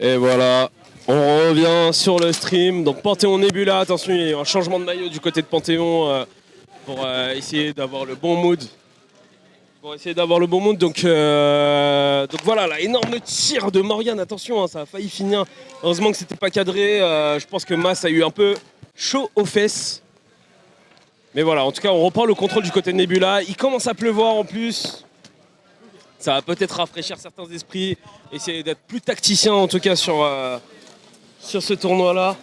Et voilà, on revient sur le stream. Donc Panthéon Nebula, attention, il y a un changement de maillot du côté de Panthéon pour essayer d'avoir le bon mood. Donc voilà, là, énorme tir de Morgan, attention, ça a failli finir. Heureusement que c'était pas cadré. Je pense que Mas a eu un peu chaud aux fesses. Mais voilà, en tout cas, on reprend le contrôle du côté de Nebula. Il commence à pleuvoir en plus. Ça va peut-être rafraîchir certains esprits. Essayer d'être plus tacticien, en tout cas, sur ce tournoi-là.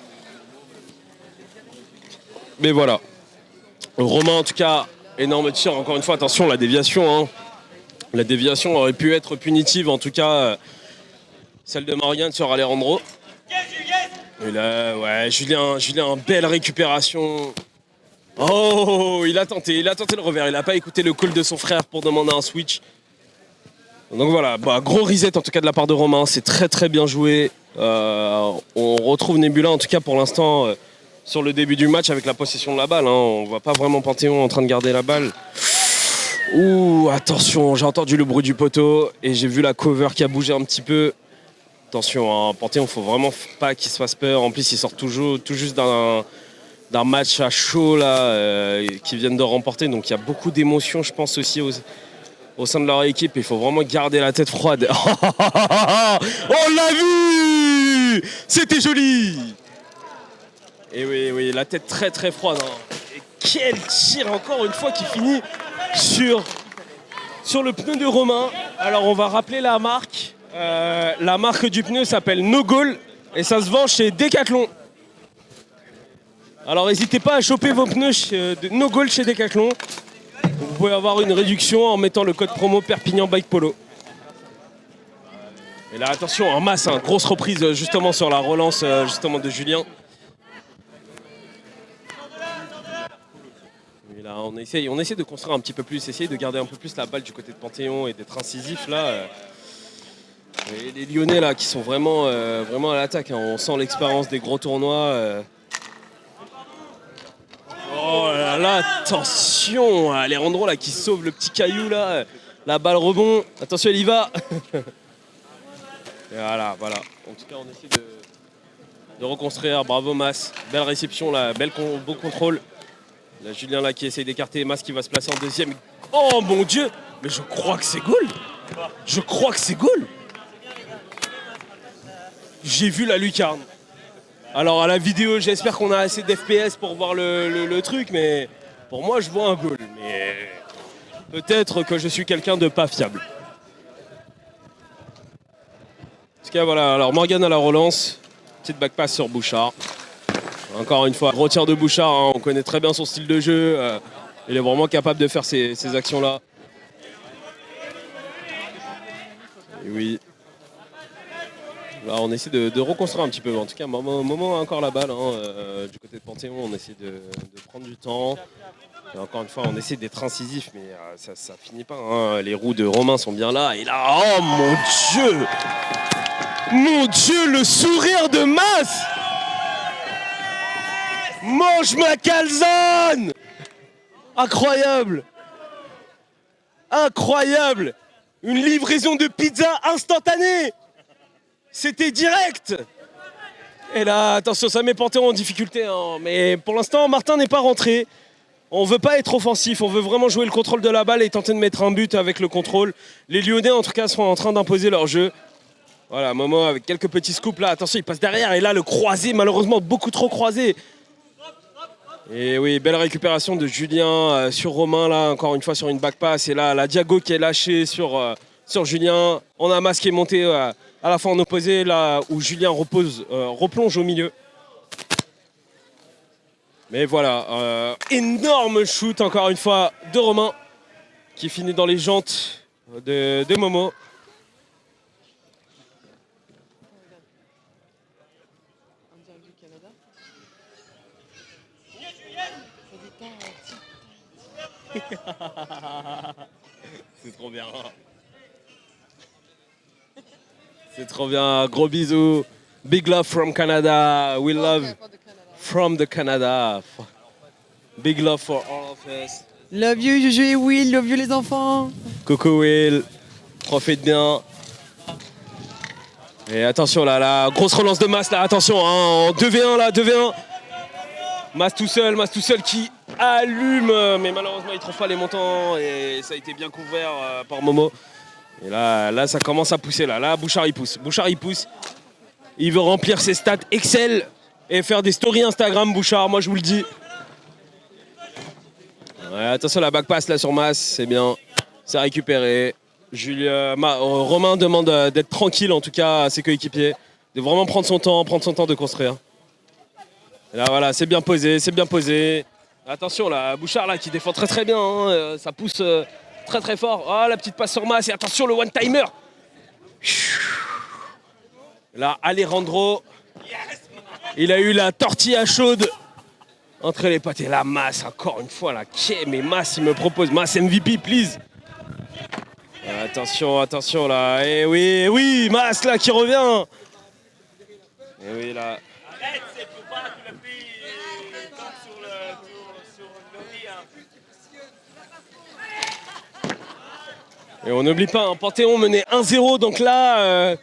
Mais voilà. Romain, en tout cas, énorme tir. Encore une fois, attention, la déviation. Hein. La déviation aurait pu être punitive, en tout cas, celle de Morgan sur Alejandro. Et là, ouais, Julien, belle récupération. Oh, il a tenté le revers. Il n'a pas écouté le call de son frère pour demander un switch. Donc voilà, gros reset en tout cas de la part de Romain. C'est très très bien joué. On retrouve Nebula en tout cas pour l'instant sur le début du match avec la possession de la balle. Hein. On voit pas vraiment Panthéon en train de garder la balle. Ouh, attention, j'ai entendu le bruit du poteau et j'ai vu la cover qui a bougé un petit peu. Attention, hein, Panthéon, faut vraiment pas qu'il se fasse peur. En plus, ils sortent tout juste d'un match à chaud là, qu'ils viennent de remporter. Donc il y a beaucoup d'émotions, je pense, aussi au sein de leur équipe. Il faut vraiment garder la tête froide. On l'a vu! C'était joli! Et oui, la tête très très froide. Hein. Et quel tir encore une fois qui finit sur le pneu de Romain. Alors on va rappeler la marque. La marque du pneu s'appelle No Goal et ça se vend chez Decathlon. Alors n'hésitez pas à choper vos pneus de No Goal chez Decathlon. Vous pouvez avoir une réduction en mettant le code promo Perpignan Bike Polo. Et là attention, en masse, hein, grosse reprise justement sur la relance justement de Julien. Et là on essaie de construire un petit peu plus, essayer de garder un peu plus la balle du côté de Panthéon et d'être incisif là. Et les Lyonnais là qui sont vraiment à l'attaque, hein. On sent l'expérience des gros tournois. Oh là là, attention, Alejandro là qui sauve le petit caillou là, la balle rebond, attention elle y va. Et voilà. En tout cas on essaie de reconstruire, bravo Mas, belle réception là, beau contrôle. Là, Julien là qui essaye d'écarter, Mas qui va se placer en deuxième. Oh mon Dieu, mais je crois que c'est goal. J'ai vu la lucarne. Alors à la vidéo, j'espère qu'on a assez d'FPS pour voir le truc, mais pour moi je vois un goal. Mais peut-être que je suis quelqu'un de pas fiable. En tout cas voilà, alors Morgan à la relance, petite backpass sur Bouchard. Encore une fois, gros tir de Bouchard, hein, on connaît très bien son style de jeu. Il est vraiment capable de faire ces actions-là. Et oui. Là, on essaie de reconstruire un petit peu. En tout cas, Momo a encore la balle. Hein, du côté de Panthéon, on essaie de prendre du temps. Et encore une fois, on essaie d'être incisif, mais ça finit pas. Hein. Les roues de Romain sont bien là. Et là, oh mon Dieu! Mon Dieu, le sourire de Mas! Mange ma calzone! Incroyable! Une livraison de pizza instantanée! C'était direct! Et là, attention, ça met Panthéon en difficulté. Hein. Mais pour l'instant, Martin n'est pas rentré. On veut pas être offensif, on veut vraiment jouer le contrôle de la balle et tenter de mettre un but avec le contrôle. Les Lyonnais, en tout cas, sont en train d'imposer leur jeu. Voilà, Momo avec quelques petits scoops là. Attention, il passe derrière. Et là, le croisé, malheureusement, beaucoup trop croisé. Et oui, belle récupération de Julien sur Romain, là, encore une fois sur une backpass. Et là, la Diago qui est lâchée sur Julien. On a Mas qui est monté à la fin en opposé, là où Julien replonge au milieu. Mais voilà, énorme shoot encore une fois de Romain qui finit dans les jantes de Momo. C'est trop bien. C'est trop bien. Gros bisous. Big love from Canada. We love from the Canada. Big love for all of us. Love you, Juju et Will. Love you, les enfants. Coucou Will. Profite bien. Et attention là, la grosse relance de Mas là, attention, hein, en 2v1 là, 2v1. Mas tout seul qui allume, mais malheureusement il trouve pas les montants et ça a été bien couvert par Momo. Et là ça commence à pousser là, Bouchard il pousse. Il veut remplir ses stats Excel et faire des stories Instagram, Bouchard, moi je vous le dis. Ouais, attention la back pass là sur Mas, c'est bien, c'est récupéré. Romain demande d'être tranquille en tout cas à ses coéquipiers, de vraiment prendre son temps de construire. Et là voilà, c'est bien posé. Attention là, Bouchard là qui défend très bien, hein, ça pousse très fort. Ah la petite passe sur Mas et attention le one-timer. Là Alejandro, il a eu la tortilla chaude entre les pattes et la Mas encore une fois là. Mais Mas il me propose, Mas MVP please. Attention là, et oui, Mas là qui revient. Et oui là. Arrête, c'est pour pas que le fille tombe sur le lit. Et on n'oublie pas, hein, Panthéon menait 1-0, donc là,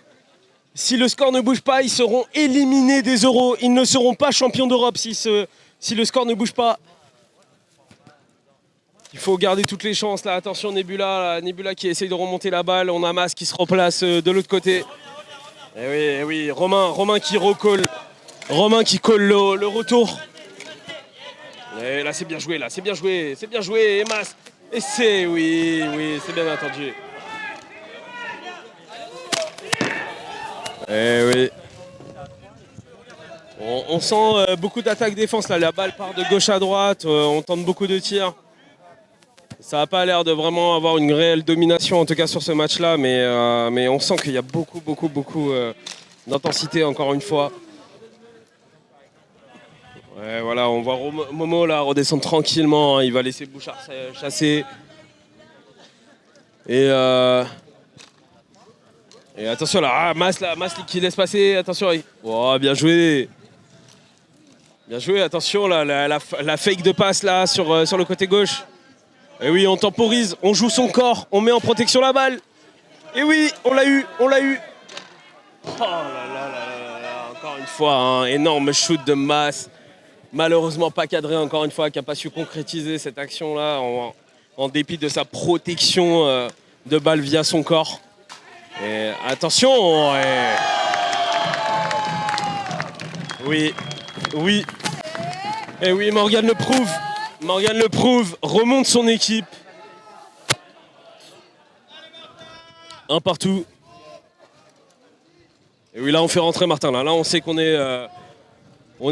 si le score ne bouge pas, ils seront éliminés des euros. Ils ne seront pas champions d'Europe si le score ne bouge pas. Il faut garder toutes les chances là. Attention Nebula qui essaye de remonter la balle. On a Mas qui se remplace de l'autre côté. Et oui, Romain qui recolle. Romain qui colle le retour. Et là c'est bien joué, Et Mas. Et c'est c'est bien entendu. Et oui. On sent beaucoup d'attaques défense là. La balle part de gauche à droite. On tente beaucoup de tirs. Ça n'a pas l'air de vraiment avoir une réelle domination, en tout cas sur ce match-là, mais on sent qu'il y a beaucoup d'intensité, encore une fois. Ouais, voilà, on voit Momo là redescendre tranquillement, hein, il va laisser Bouchard chasser. Et attention là, Mas qui laisse passer, attention. Oh, bien joué, attention là, la fake de passe là sur le côté gauche. Et oui, on temporise, on joue son corps, on met en protection la balle. Et oui, on l'a eu. Oh là, encore une fois, un énorme shoot de Mas. Malheureusement pas cadré encore une fois, qui n'a pas su concrétiser cette action-là en dépit de sa protection de balle via son corps. Et attention Oui. Et oui, Morgan le prouve, remonte son équipe. Un partout. Et oui, là on fait rentrer Martin. Là on sait qu'on est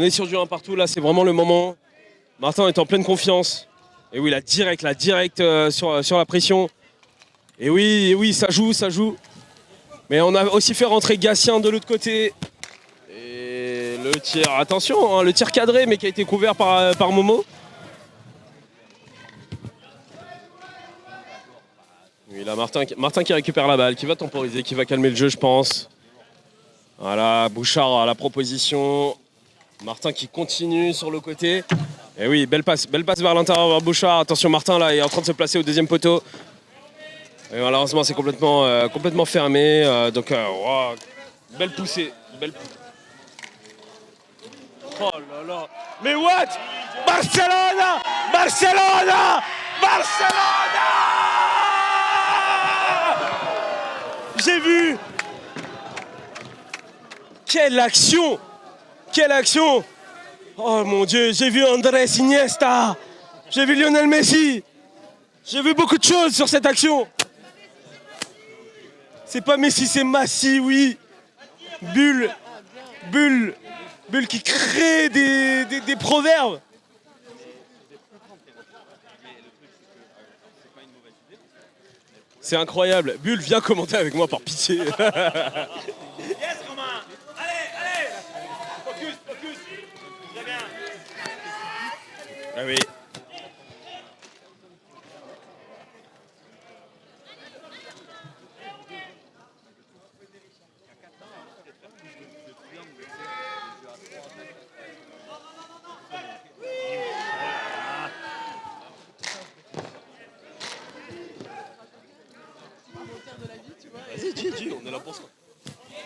sur du 1 partout. Là c'est vraiment le moment. Martin est en pleine confiance. Et oui, la direct sur la pression. Et oui, ça joue. Mais on a aussi fait rentrer Gatien de l'autre côté. Et le tir, attention, hein, le tir cadré mais qui a été couvert par Momo. Oui, là, Martin qui récupère la balle, qui va temporiser, qui va calmer le jeu, je pense. Voilà, Bouchard à la proposition. Martin qui continue sur le côté. Et oui, belle passe vers l'intérieur, vers Bouchard. Attention, Martin là est en train de se placer au deuxième poteau. Et malheureusement, c'est complètement fermé. Wow, belle poussée. Oh là là. Mais what? Barcelona! J'ai vu. Quelle action! Oh mon Dieu, j'ai vu Andrés Iniesta. J'ai vu Lionel Messi. J'ai vu beaucoup de choses sur cette action. C'est pas Messi, c'est Massi, oui. Bulle qui crée des proverbes. C'est incroyable. Bulle, viens commenter avec moi par pitié. Yes, Romain. Allez. Focus. Très bien. Ah oui. Vas-y, on est là pour ça.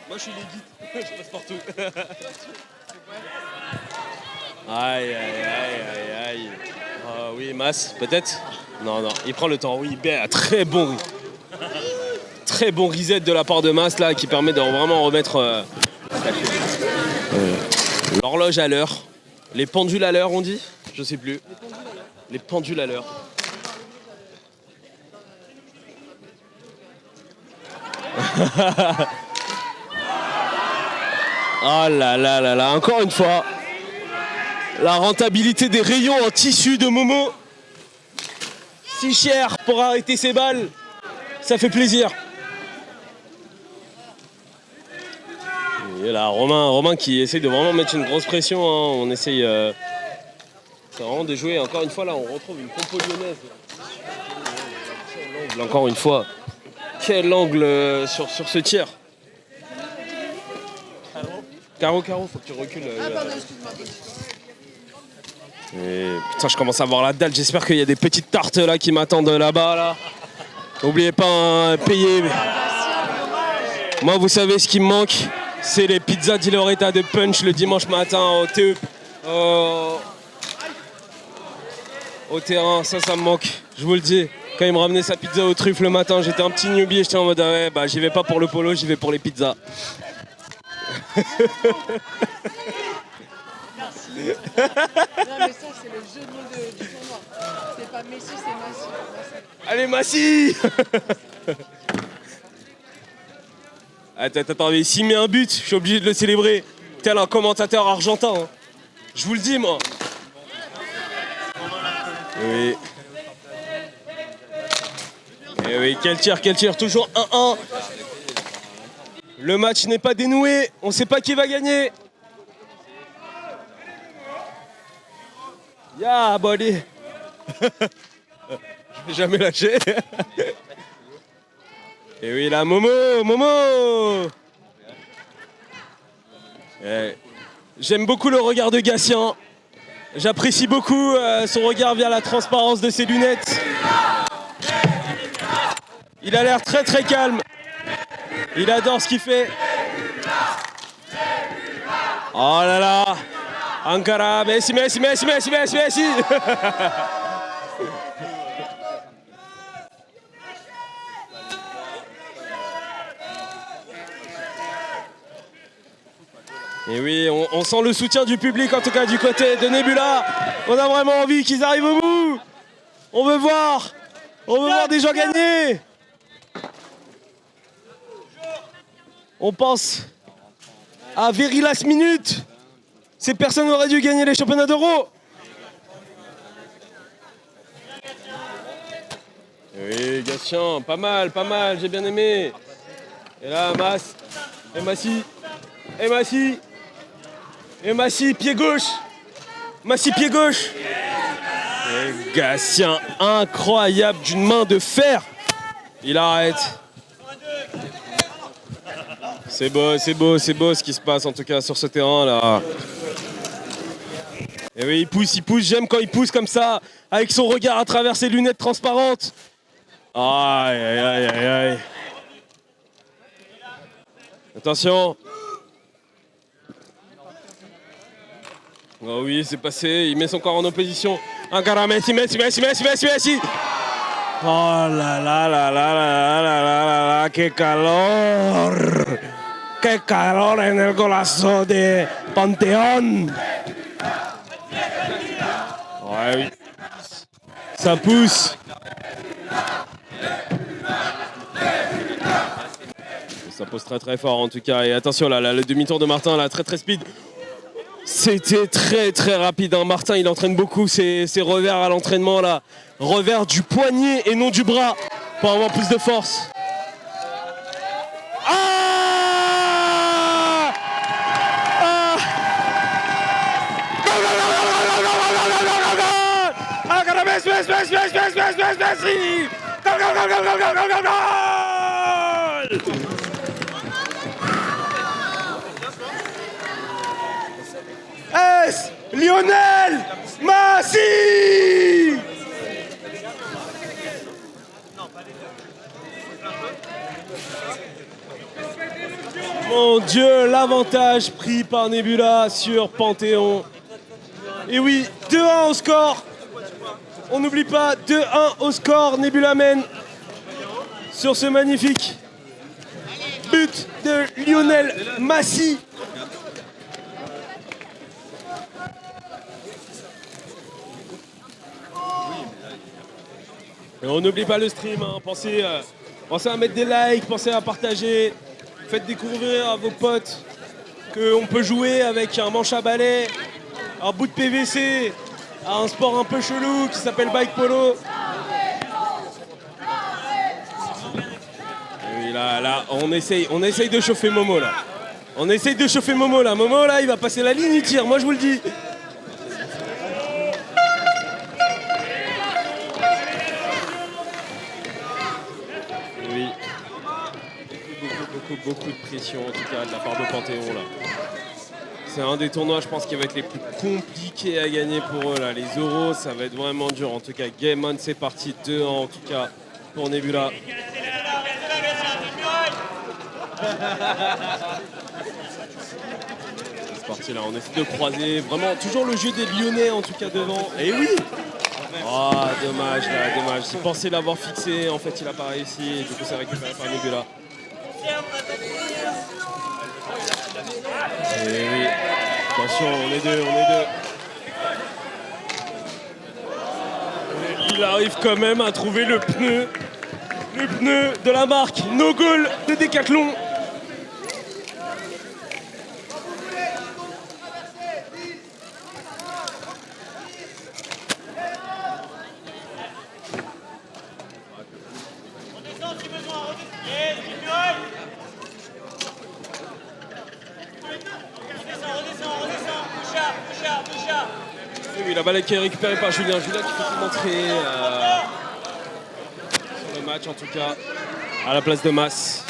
Moi je suis les guides, je passe partout. Aïe aïe aïe aïe aïe. Ah oui, Mas, peut-être. Non, non, il prend le temps, oui, bien, très bon reset de la part de Mas là qui permet de vraiment remettre l'horloge à l'heure. Les pendules à l'heure on dit? Je sais plus. Les pendules à l'heure. Oh là là là là, encore une fois. La rentabilité des rayons en tissu de Momo. Si cher pour arrêter ces balles. Ça fait plaisir. Et là, Romain qui essaye de vraiment mettre une grosse pression. Hein. On essaye c'est vraiment de jouer. Encore une fois, là, on retrouve une compo lyonnaise. Quel angle, encore une fois. Quel angle sur ce tir. Caro, faut que tu recules. Pardon, excuse-moi. Et putain, je commence à avoir la dalle. J'espère qu'il y a des petites tartes là qui m'attendent là-bas. Là. N'oubliez pas, hein, payer. Moi, vous savez ce qui me manque, c'est les pizzas di Loretta de Punch le dimanche matin au TE. Au terrain, ça me manque. Je vous le dis. Quand il me ramenait sa pizza aux truffes le matin, j'étais un petit newbie. J'étais en mode ah ouais, bah j'y vais pas pour le polo, j'y vais pour les pizzas. Non, mais ça, c'est le jeu de mots du tournoi. C'est pas Messi, c'est Massi. Allez, Massi. Attends, mais s'il met un but, je suis obligé de le célébrer. Tel un commentateur argentin. Hein. Je vous le dis, moi. Oui. Et oui, quel tir, toujours 1-1. Le match n'est pas dénoué, on ne sait pas qui va gagner. Yeah, buddy. Je vais jamais lâcher. Et oui, là, Momo. J'aime beaucoup le regard de Gatien. J'apprécie beaucoup son regard via la transparence de ses lunettes. Il a l'air très très calme. Il adore ce qu'il fait. Oh là là. Ankara, Messi. Et oui, on sent le soutien du public, en tout cas du côté de Nebula. On a vraiment envie qu'ils arrivent au bout. On veut voir des gens gagner. On pense à very last minute. Ces personnes auraient dû gagner les championnats d'Euro. Oui, Gatien, pas mal, j'ai bien aimé. Et là, Mas, et Massi, pied gauche. Et Gatien, incroyable, d'une main de fer. Il arrête. C'est beau ce qui se passe en tout cas sur ce terrain là. Et oui, il pousse, j'aime quand il pousse comme ça, avec son regard à travers ses lunettes transparentes. Aïe. Attention. Oh oui, c'est passé, il met son corps en opposition. Ankara, Messi. Oh là, qué calor en el golazo de Panteón. Ouais, oui. Ça pousse. Ça pose très très fort en tout cas. Et attention là, le demi-tour de Martin là, très très speed. C'était très très rapide. Hein. Martin il entraîne beaucoup ses revers à l'entraînement là. Revers du poignet et non du bras pour avoir plus de force. Es Lionel Messi. Mon Dieu, l'avantage pris par Nebula sur Panthéon. Et oui, 2-1 au score. On n'oublie pas, 2-1 au score. Nebula mène sur ce magnifique but de Lionel Massy. Et on n'oublie pas le stream, hein. Pensez à mettre des likes, pensez à partager. Faites découvrir à vos potes qu'on peut jouer avec un manche à balai, un bout de PVC, à un sport un peu chelou qui s'appelle bike polo. Et oui, là, on essaye de chauffer Momo là. On essaye de chauffer Momo là. Momo là, il va passer la ligne, il tire, moi je vous le dis. Oui. Beaucoup de pression en tout cas de la part de Panthéon là. C'est un des tournois je pense qui va être les plus compliqués à gagner pour eux là. Les euros ça va être vraiment dur. En tout cas Game On c'est parti 2-1 en tout cas pour Nebula. C'est parti là, on essaie de croiser vraiment toujours le jeu des Lyonnais en tout cas devant. Et oui. Oh dommage là, dommage. J'ai pensé l'avoir fixé, en fait il a pas réussi et du coup c'est récupéré par Nebula. Et oui, attention, on est deux. Et il arrive quand même à trouver le pneu de la marque No Goal de Decathlon. Oui, la balle qui est récupérée par Julien. Julien qui peut montrer sur le match en tout cas à la place de Mas.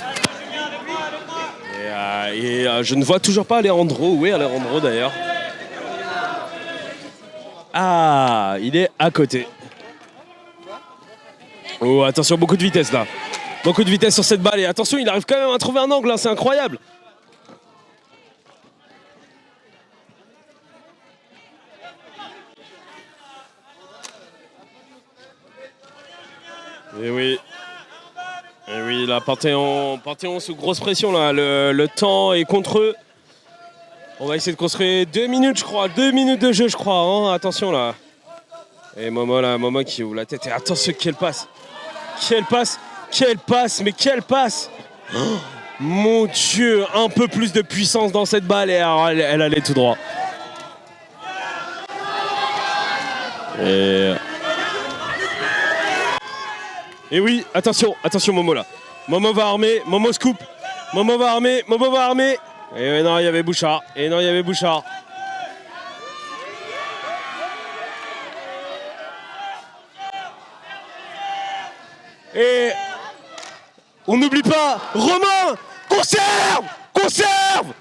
Et je ne vois toujours pas Alejandro. Où est Alejandro d'ailleurs? Ah, il est à côté. Oh, attention, beaucoup de vitesse là. Beaucoup de vitesse sur cette balle. Et attention, il arrive quand même à trouver un angle, hein, c'est incroyable. Et oui. Et oui, là, Panthéon sous grosse pression là. Le temps est contre eux. On va essayer de construire 2 minutes, je crois. 2 minutes de jeu, je crois. Hein. Attention là. Et Momo là, Momo qui ouvre la tête. Et attention, quelle passe. Quelle passe. Mais quelle passe. Oh, mon Dieu, un peu plus de puissance dans cette balle. Et alors, elle allait tout droit. Et oui, attention Momo là. Momo va armer, Momo scoop. Momo va armer. Et non, il y avait Bouchard. Et on n'oublie pas, Romain, conserve. Conserve.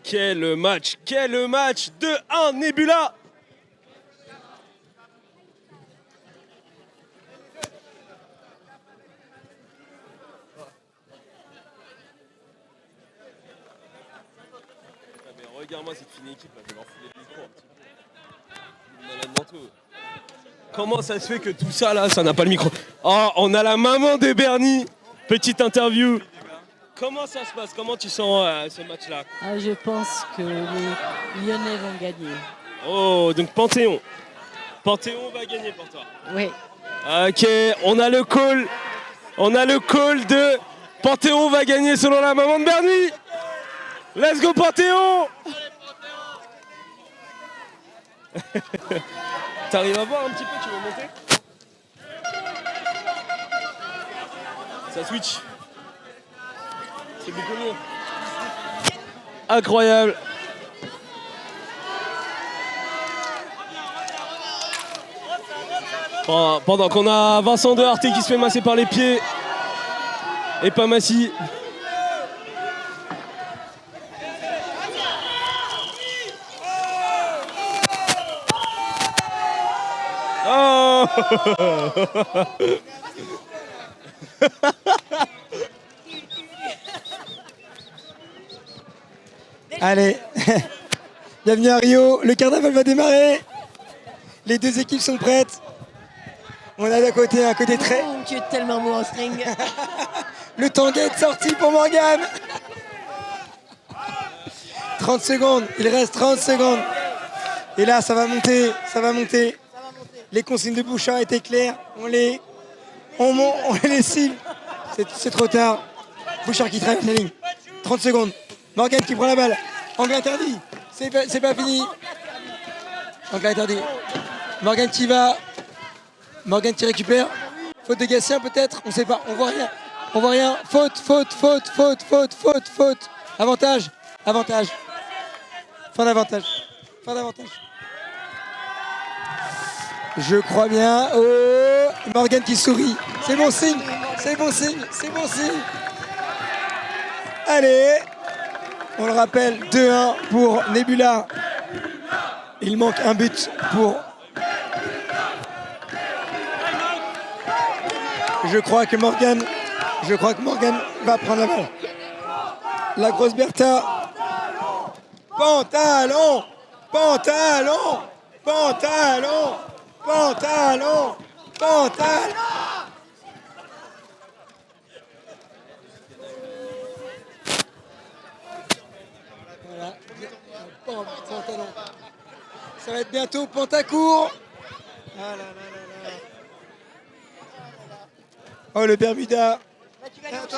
Quel match 2-1 Nebula. Mais regarde-moi cette fine équipe là, je vais leur filer le micro un petit peu. Malade mentaux. Comment ça se fait que tout ça là, ça n'a pas le micro? Oh, on a la maman de Bernie. Petite interview. Comment ça se passe? Comment tu sens ce match-là? Je pense que les Lyonnais vont gagner. Oh, donc Panthéon va gagner pour toi. Oui. Ok, on a le call de Panthéon va gagner selon la maman de Bernie. Let's go Panthéon. T'arrives à voir un petit peu, tu veux monter? Ça switch. C'est beaucoup mieux. Incroyable. Pendant qu'on a Vincent de Arte qui se fait masser par les pieds. Et pas Massy. Oh Allez, bienvenue à Rio, le carnaval va démarrer. Les deux équipes sont prêtes. On a d'un côté un côté très... Oh, tu es tellement beau en string. Le tanguet est sorti pour Morgane. 30 secondes, il reste 30 secondes. Et là, ça va monter, ça va monter. Les consignes de Bouchard étaient claires. On les cible. C'est trop tard. Bouchard qui traverse la ligne. 30 secondes. Morgane qui prend la balle. Angle interdit. C'est pas fini. Angle interdit. Morgane qui va. Morgane qui récupère. Faute de Gatien peut-être. On sait pas. On voit rien. On voit rien. Faute. Avantage. Fin d'avantage. Je crois bien. Oh, Morgane qui sourit. C'est bon signe. Allez. On le rappelle, 2-1 pour Nebula. Il manque un but pour... Je crois que Morgane va prendre la balle. La grosse Bertha. Pantalon. Voilà. Pantalon. Ça va être bientôt Pantacourt. Ah là là là là. Oh le Bermuda. Attends.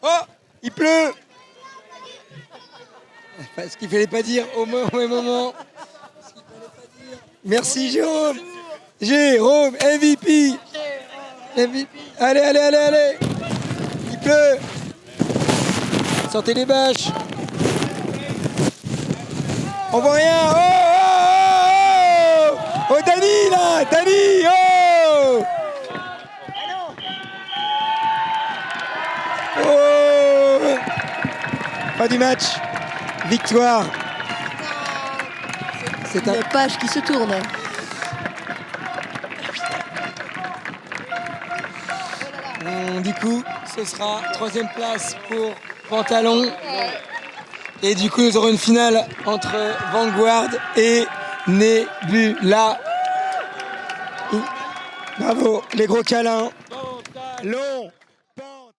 Oh, il pleut. Ce qu'il fallait pas dire au mauvais moment. Merci Jérôme. MVP. Allez. Il pleut. Sortez les bâches. On voit rien. Oh, Dani là. Oh. Pas du match. Victoire. C'est Une page qui se tourne. Du coup, ce sera 3e place pour Pantalon. Et du coup, nous aurons une finale entre Vanguard et Nebula. Bravo, les gros câlins. Long.